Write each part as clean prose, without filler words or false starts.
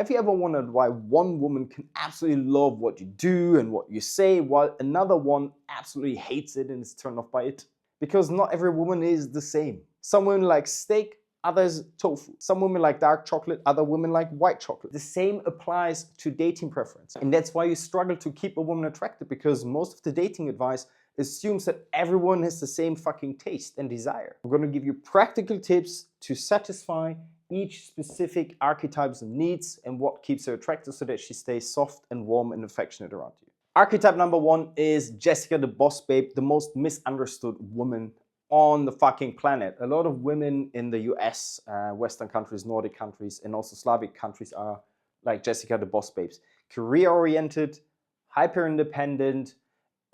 Have you ever wondered why one woman can absolutely love what you do and what you say, while another one absolutely hates it and is turned off by it? Because not every woman is the same. Some women like steak, others tofu. Some women like dark chocolate, other women like white chocolate. The same applies to dating preference. And that's why you struggle to keep a woman attracted, because most of the dating advice assumes that everyone has the same fucking taste and desire. I'm going to give you practical tips to satisfy each specific archetype's needs and what keeps her attractive so that she stays soft and warm and affectionate around you. Archetype number one is Jessica the boss babe, the most misunderstood woman on the fucking planet. A lot of women in the US, Western countries, Nordic countries, and also Slavic countries are like Jessica the boss babes. Career-oriented, hyper-independent,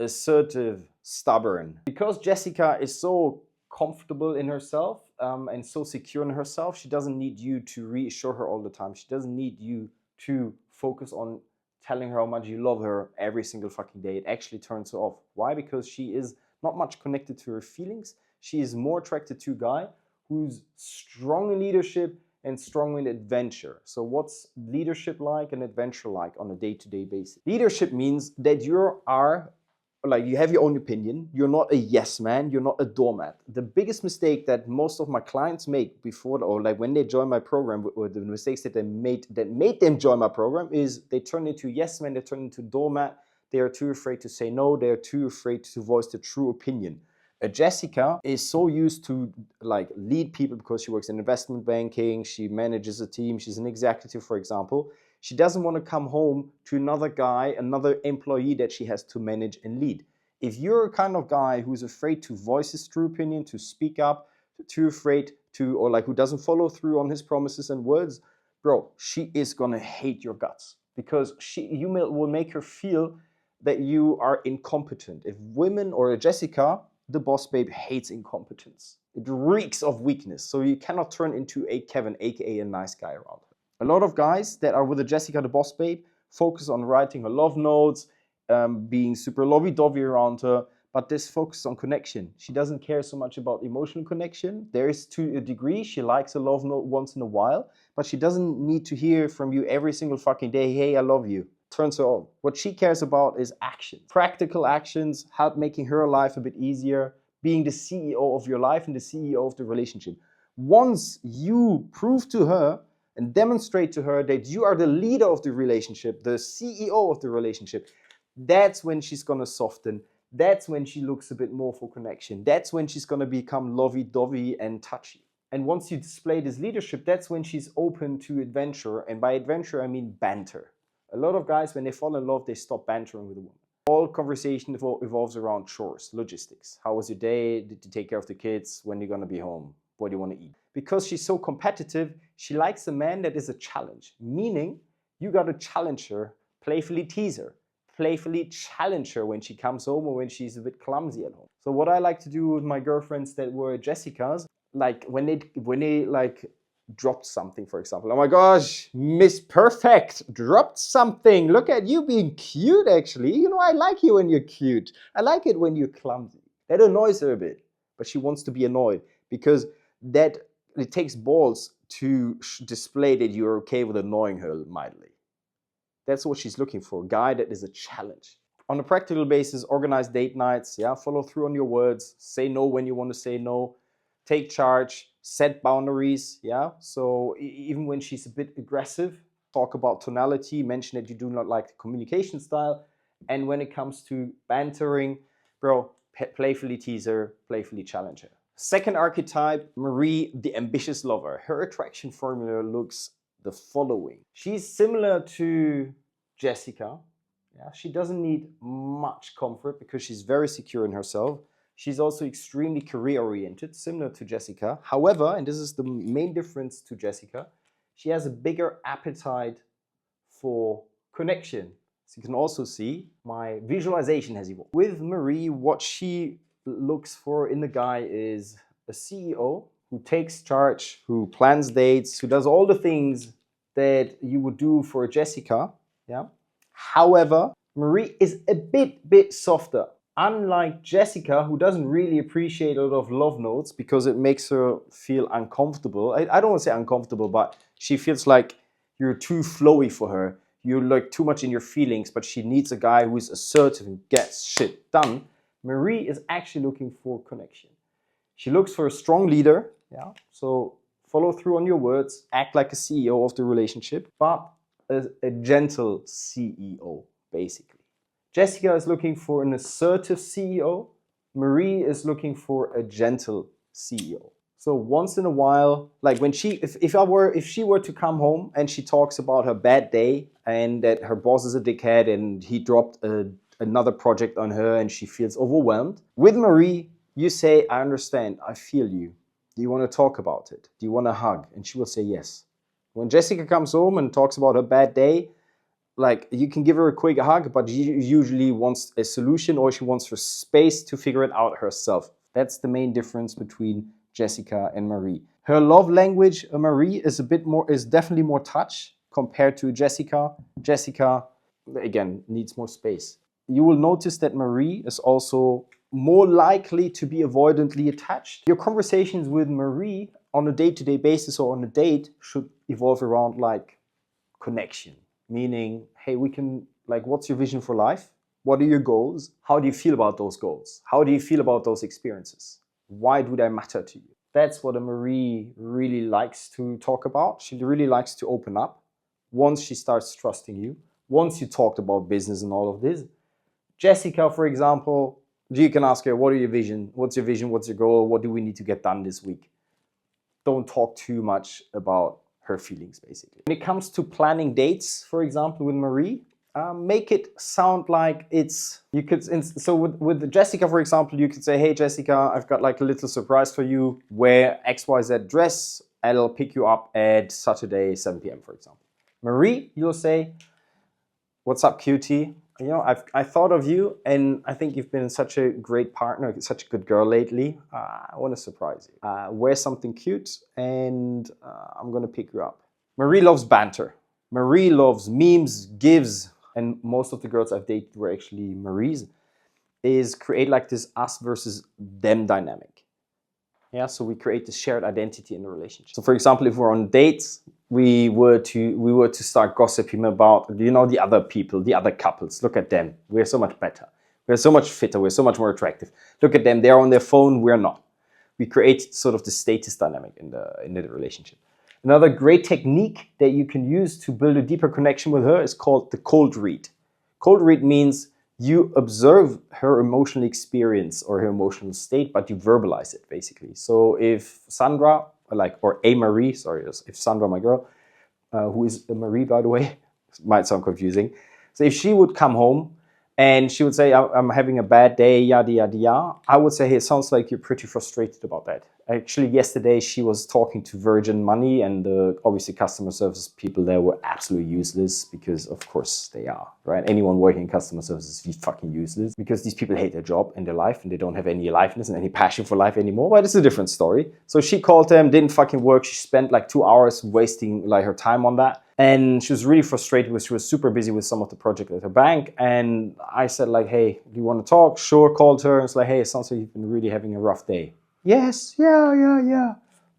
assertive, stubborn. Because Jessica is so comfortable in herself and so secure in herself, she doesn't need you to reassure her all the time. She doesn't need you to focus on telling her how much you love her every single fucking day. It actually turns her off. Why? Because she is not much connected to her feelings. She is more attracted to a guy who's strong in leadership and strong in adventure. So what's leadership like and adventure like on a day-to-day basis? Leadership means that you have your own opinion. You're not a yes man. You're not a doormat. The biggest mistake that most of my clients make before, or like when they join my program, or the mistakes that made them join my program, is they turn into yes man. They turn into doormat. They are too afraid to say no. They are too afraid to voice their true opinion. Jessica is so used to like lead people because she works in investment banking. She manages a team. She's an executive, for example. She doesn't want to come home to another guy, another employee that she has to manage and lead. If you're a kind of guy who's afraid to voice his true opinion, to speak up, too afraid to, or like who doesn't follow through on his promises and words, bro, she is gonna hate your guts, because you will make her feel that you are incompetent. If women, or Jessica, the boss babe, hates incompetence. It reeks of weakness. So you cannot turn into a Kevin, aka a nice guy, around her. A lot of guys that are with a Jessica the boss babe focus on writing her love notes, being super lovey-dovey around her, but this focuses on connection. She doesn't care so much about emotional connection. There is, to a degree, she likes a love note once in a while, but she doesn't need to hear from you every single fucking day, hey, I love you. Turns her on. What she cares about is action. Practical actions, help making her life a bit easier, being the CEO of your life and the CEO of the relationship. Once you prove to her and demonstrate to her that you are the leader of the relationship, the CEO of the relationship, that's when she's gonna soften. That's when she looks a bit more for connection. That's when she's gonna become lovey-dovey and touchy. And once you display this leadership, that's when she's open to adventure. And by adventure, I mean banter. A lot of guys, when they fall in love, they stop bantering with a woman. All conversation evolves around chores, logistics. How was your day? Did you take care of the kids? When are you gonna be home? What do you want to eat? Because she's so competitive, she likes a man that is a challenge. Meaning, you gotta challenge her, playfully tease her, playfully challenge her when she comes home or when she's a bit clumsy at home. So what I like to do with my girlfriends that were Jessicas, like when they like dropped something, for example. Oh my gosh, Miss Perfect dropped something. Look at you being cute, actually. You know, I like you when you're cute. I like it when you're clumsy. That annoys her a bit, but she wants to be annoyed, because that it takes balls to display that you're okay with annoying her mildly. That's what she's looking for, a guy that is a challenge. On a practical basis, organize date nights, yeah, follow through on your words, say no when you want to say no, take charge, set boundaries, yeah. So even when she's a bit aggressive, talk about tonality, mention that you do not like the communication style. And when it comes to bantering, bro, playfully tease her, playfully challenge her. Second archetype, Marie, the ambitious lover. Her attraction formula looks the following. She's similar to Jessica. Yeah, she doesn't need much comfort because she's very secure in herself. She's also extremely career-oriented, similar to Jessica. However, and this is the main difference to Jessica, she has a bigger appetite for connection. So you can also see my visualization has evolved. With Marie, what she looks for in the guy is a CEO who takes charge, who plans dates, who does all the things that you would do for Jessica. Yeah. However, Marie is a bit softer. Unlike Jessica, who doesn't really appreciate a lot of love notes because it makes her feel uncomfortable. I don't want to say uncomfortable, but she feels like You're too flowy for her. You're like too much in your feelings, but she needs a guy who's assertive and gets shit done. Marie is actually looking for connection. She looks for a strong leader. Yeah. So follow through on your words, act like a CEO of the relationship, but a gentle CEO, basically. Jessica is looking for an assertive CEO. Marie is looking for a gentle CEO. So once in a while, like when if she were to come home and she talks about her bad day and that her boss is a dickhead and he dropped another project on her and she feels overwhelmed, with Marie, you say, I understand, I feel you. Do you want to talk about it? Do you want a hug? And she will say yes. When Jessica comes home and talks about her bad day, like you can give her a quick hug, but she usually wants a solution or she wants her space to figure it out herself. That's the main difference between Jessica and Marie. Her love language, Marie, is definitely more touch compared to Jessica. Jessica, again, needs more space. You will notice that Marie is also more likely to be avoidantly attached. Your conversations with Marie on a day-to-day basis or on a date should evolve around like connection, meaning, hey, what's your vision for life? What are your goals? How do you feel about those goals? How do you feel about those experiences? Why do they matter to you? That's what a Marie really likes to talk about. She really likes to open up once she starts trusting you, once you talked about business and all of this. Jessica, for example, you can ask her, what are your vision? What's your vision? What's your goal? What do we need to get done this week? Don't talk too much about her feelings, basically. When it comes to planning dates, for example, with Marie, make it sound like with Jessica, for example, you could say, hey, Jessica, I've got like a little surprise for you. Wear XYZ dress and I'll pick you up at Saturday, 7 p.m., for example. Marie, you'll say, what's up, cutie? You know, I thought of you and I think you've been such a great partner, such a good girl lately. I want to surprise you. Wear something cute and I'm going to pick you up. Marie loves banter. Marie loves memes, gives, and most of the girls I've dated were actually Marie's, is create like this us versus them dynamic. Yeah, so we create this shared identity in the relationship. So for example, if we're on dates, we were to start gossiping about, you know, the other people, the other couples. Look at them. We're so much better. We're so much fitter. We're so much more attractive. Look at them. They're on their phone. We're not. We create sort of the status dynamic in the relationship. Another great technique that you can use to build a deeper connection with her is called the cold read. Cold read means you observe her emotional experience or her emotional state, but you verbalize it, basically. So if Sandra, or a Marie, sorry, if Sandra, my girl, who is a Marie, by the way, might sound confusing. So if she would come home and she would say, I'm having a bad day, yada, yada, yada, I would say, hey, it sounds like you're pretty frustrated about that. Actually, yesterday she was talking to Virgin Money and obviously customer service people there were absolutely useless because of course they are, right? Anyone working in customer service is fucking useless because these people hate their job and their life and they don't have any aliveness and any passion for life anymore, but it's a different story. So she called them, didn't fucking work. She spent like 2 hours wasting like her time on that. And she was really frustrated because she was super busy with some of the project at her bank. And I said like, hey, do you want to talk? Sure, called her and it's like, hey, it sounds like you've been really having a rough day. Yes, yeah.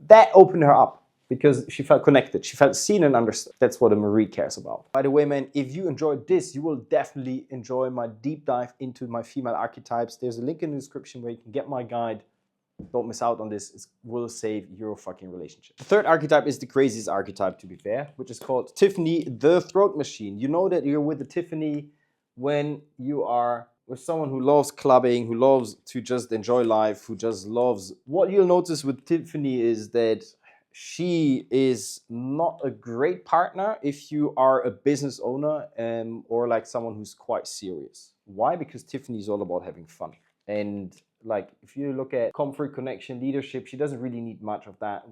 That opened her up because she felt connected. She felt seen and understood. That's what a Marie cares about. By the way, man, if you enjoyed this, you will definitely enjoy my deep dive into my female archetypes. There's a link in the description where you can get my guide. Don't miss out on this. It will save your fucking relationship. The third archetype is the craziest archetype, to be fair, which is called Tiffany the Throat Machine. You know that you're with a Tiffany when you are with someone who loves clubbing, who loves to just enjoy life, who just loves... What you'll notice with Tiffany is that she is not a great partner if you are a business owner or like someone who's quite serious. Why? Because Tiffany is all about having fun. And like if you look at comfort, connection, leadership, she doesn't really need much of that.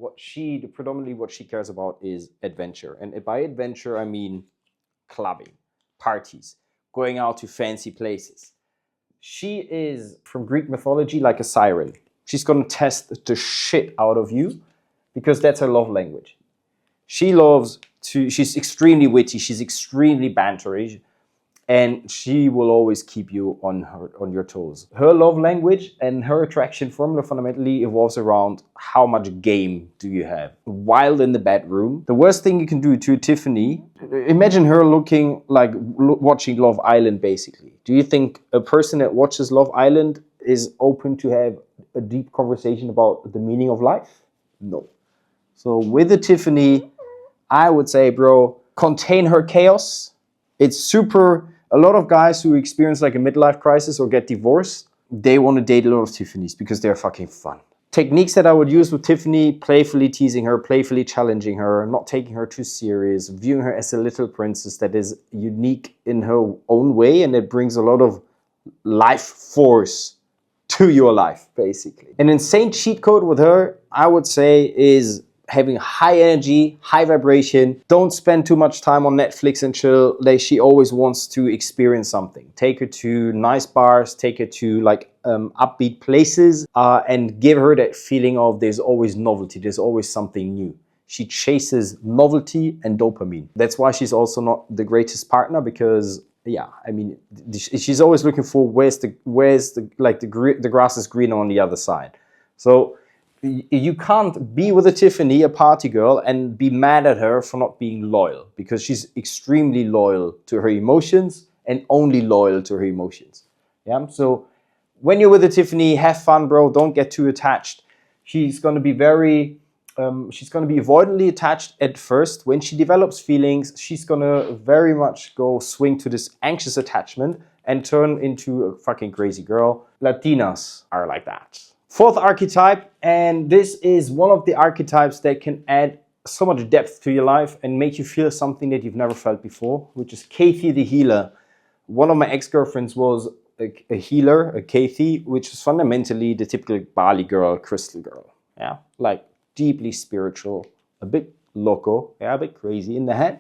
Predominantly what she cares about is adventure. And by adventure, I mean clubbing, parties, going out to fancy places. She is, from Greek mythology, like a siren. She's going to test the shit out of you because that's her love language. She's extremely witty. She's extremely bantery. and she will always keep you on your toes. Her love language and her attraction formula fundamentally evolves around how much game do you have while in the bedroom. The worst thing you can do to Tiffany, imagine her looking like watching Love Island basically. Do you think a person that watches Love Island is open to have a deep conversation about the meaning of life? No. So with the Tiffany, I would say, bro, contain her chaos. It's super. A lot of guys who experience like a midlife crisis or get divorced, they want to date a lot of Tiffany's because they're fucking fun. Techniques that I would use with Tiffany: playfully teasing her, playfully challenging her, not taking her too serious, viewing her as a little princess that is unique in her own way and it brings a lot of life force to your life, basically. An insane cheat code with her, I would say, is having high energy, high vibration. Don't spend too much time on Netflix and chill. Like, she always wants to experience something. Take her to nice bars, take her to like upbeat places, and give her that feeling of there's always novelty, there's always something new. She chases novelty and dopamine. That's why she's also not the greatest partner, because yeah, I mean, she's always looking for where's the grass is greener on the other side. So you can't be with a Tiffany, a party girl, and be mad at her for not being loyal, because she's extremely loyal to her emotions and only loyal to her emotions. Yeah. So when you're with a Tiffany, have fun, bro. Don't get too attached. She's going to be she's going to be avoidantly attached at first. When she develops feelings, she's going to very much swing to this anxious attachment and turn into a fucking crazy girl. Latinas are like that. Fourth archetype, and this is one of the archetypes that can add so much depth to your life and make you feel something that you've never felt before, which is Kathy the healer. One of my ex-girlfriends was a healer, a Kathy, which is fundamentally the typical Bali girl, crystal girl. Yeah, like deeply spiritual, a bit loco, yeah, a bit crazy in the head,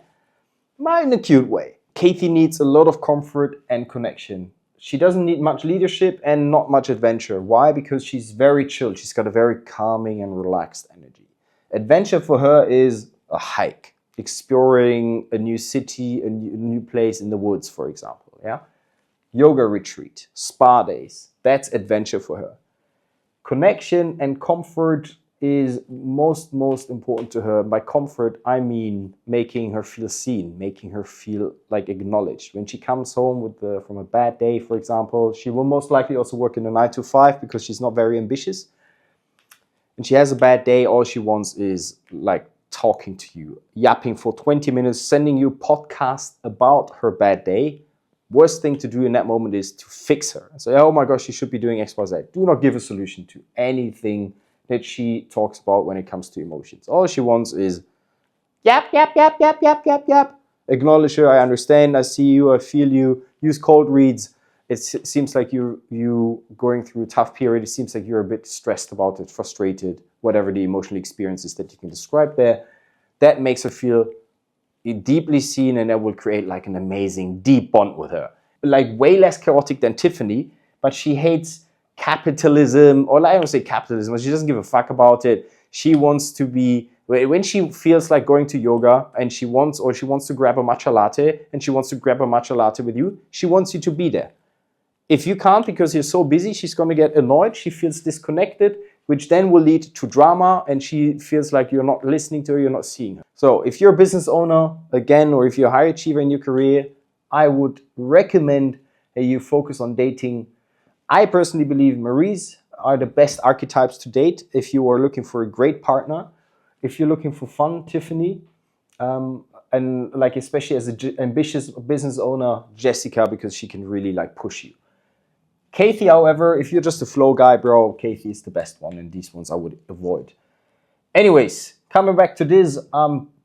but in a cute way. Kathy needs a lot of comfort and connection. She doesn't need much leadership and not much adventure. Why? Because she's very chill. She's got a very calming and relaxed energy. Adventure for her is a hike, exploring a new city, a new place in the woods, for example. Yeah, yoga retreat, spa days. That's adventure for her. Connection and comfort is most important to her. By comfort, I mean making her feel seen, making her feel like acknowledged. When she comes home from a bad day, for example, she will most likely also work in a 9 to 5 because she's not very ambitious. And she has a bad day, all she wants is like talking to you, yapping for 20 minutes, sending you podcasts about her bad day. Worst thing to do in that moment is to fix her. Say, oh my gosh, she should be doing X, Y, Z. Do not give a solution to anything that she talks about when it comes to emotions. All she wants is yap, yap, yap, yap, yap, yap, yap. Acknowledge her, I understand, I see you, I feel you. Use cold reads. It seems like you going through a tough period. It seems like you're a bit stressed about it, frustrated, whatever the emotional experiences that you can describe there. That makes her feel deeply seen, and that will create like an amazing deep bond with her. Like way less chaotic than Tiffany, but she hates capitalism, or I don't say capitalism, but she doesn't give a fuck about it. She wants to be, when she feels like going to yoga and she wants to grab a matcha latte and she wants to grab a matcha latte with you, she wants you to be there. If you can't because you're so busy, she's going to get annoyed. She feels disconnected, which then will lead to drama, and she feels like you're not listening to her, you're not seeing her. So if you're a business owner, again, or if you're a high achiever in your career, I would recommend that you focus on dating. I personally believe Maries are the best archetypes to date if you are looking for a great partner. If you're looking for fun, Tiffany, and like especially as an ambitious business owner, Jessica, because she can really like push you. Kathy, however, if you're just a flow guy, bro, Kathy is the best one, and these ones I would avoid. Anyways, coming back to this,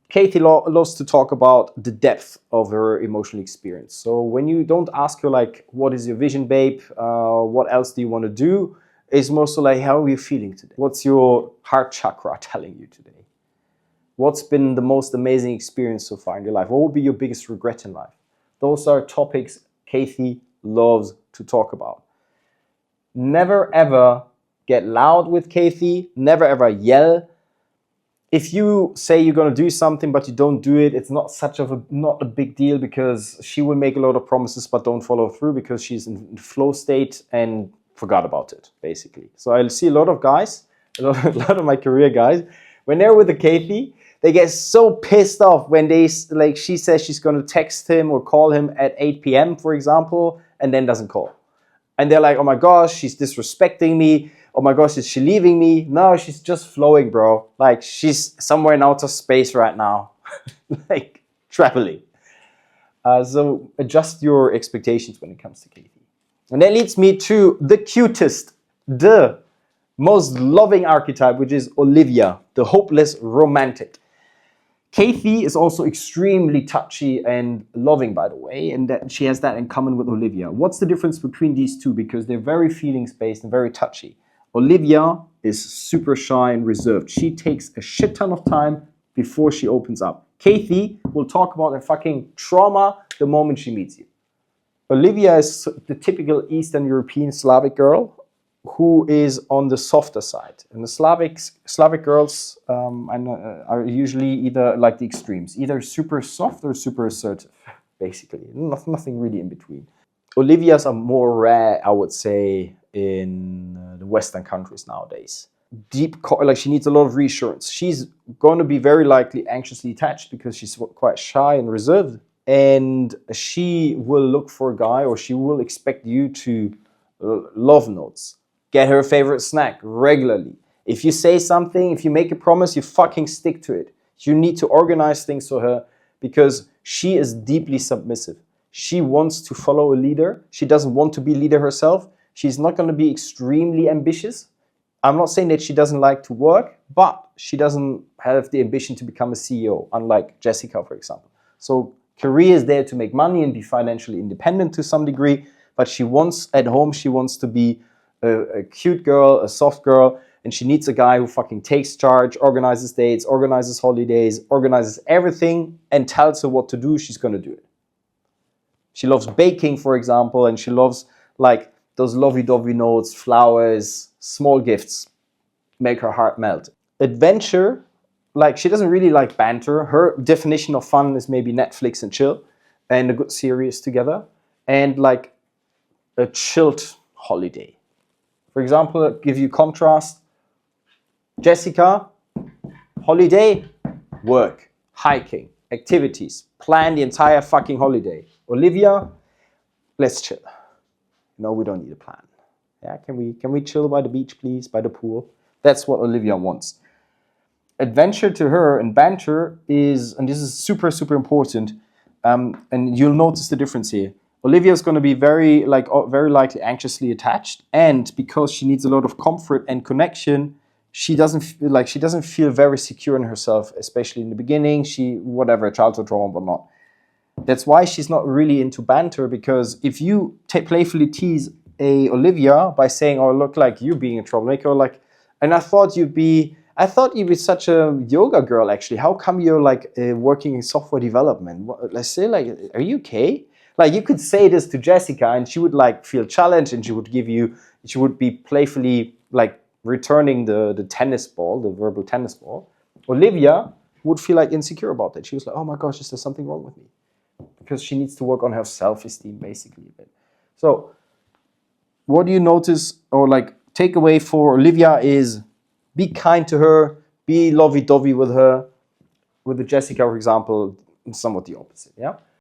Kathy loves to talk about the depth of her emotional experience. So when you don't ask her like, what is your vision, babe? What else do you want to do? It's mostly like, how are you feeling today? What's your heart chakra telling you today? What's been the most amazing experience so far in your life? What would be your biggest regret in life? Those are topics Kathy loves to talk about. Never ever get loud with Kathy. Never ever yell. if you say you're gonna do something but you don't do it, it's not a big deal, because she will make a lot of promises but don't follow through because she's in flow state and forgot about it, basically. So I see a lot of guys, a lot of my career guys, when they're with a Kathy, they get so pissed off when she says she's gonna text him or call him at 8 p.m. for example, and then doesn't call. And they're like, oh my gosh, she's disrespecting me. Oh my gosh, is she leaving me? No, she's just flowing, bro. Like, she's somewhere in outer space right now. Like, traveling. So adjust your expectations when it comes to Kathy. And that leads me to the cutest, the most loving archetype, which is Olivia, the hopeless romantic. Kathy is also extremely touchy and loving, by the way, and that she has that in common with Olivia. What's the difference between these two? Because they're very feelings-based and very touchy. Olivia is super shy and reserved. She takes a shit ton of time before she opens up. Kathy will talk about her fucking trauma the moment she meets you. Olivia is the typical Eastern European Slavic girl who is on the softer side. And the Slavic girls are usually either like the extremes, either super soft or super assertive, basically. Nothing really in between. Olivias are more rare, I would say, in the Western countries nowadays. Like, she needs a lot of reassurance. She's going to be very likely anxiously attached because she's quite shy and reserved. And she will look for a guy, or she will expect you to love notes. Get her favorite snack regularly. If you say something, if you make a promise, you fucking stick to it. You need to organize things for her because she is deeply submissive. She wants to follow a leader. She doesn't want to be leader herself. She's not going to be extremely ambitious. I'm not saying that she doesn't like to work, but she doesn't have the ambition to become a CEO, unlike Jessica, for example. So career is there to make money and be financially independent to some degree, but she wants, at home, she wants to be a cute girl, a soft girl, and she needs a guy who fucking takes charge, organizes dates, organizes holidays, organizes everything, and tells her what to do. She's going to do it. She loves baking, for example, and she loves like those lovey-dovey notes, flowers, small gifts, make her heart melt. Adventure, like, she doesn't really like banter. Her definition of fun is maybe Netflix and chill and a good series together and like a chilled holiday. For example, give you contrast. Jessica, holiday, work, hiking, activities, plan the entire fucking holiday. Olivia, let's chill. No, we don't need a plan. Yeah, can we chill by the beach, please, by the pool? That's what Olivia wants. Adventure to her and banter is, and this is super, super important, and you'll notice the difference here. Olivia is going to be very likely anxiously attached, and because she needs a lot of comfort and connection, she doesn't feel very secure in herself, especially in the beginning. Childhood trauma, but not. That's why she's not really into banter, because if you playfully tease Olivia by saying, "Oh, look, like you being a troublemaker," and I thought you'd be such a yoga girl. Actually, how come you're working in software development? Let's say, are you okay? Like, you could say this to Jessica, and she would feel challenged, and she would be playfully returning the tennis ball, the verbal tennis ball. Olivia would feel insecure about that. She was like, "Oh my gosh, is there something wrong with me?" Because she needs to work on her self-esteem, basically. So, what do you notice or takeaway for Olivia is be kind to her, be lovey-dovey with her. With the Jessica, for example, somewhat the opposite. Yeah.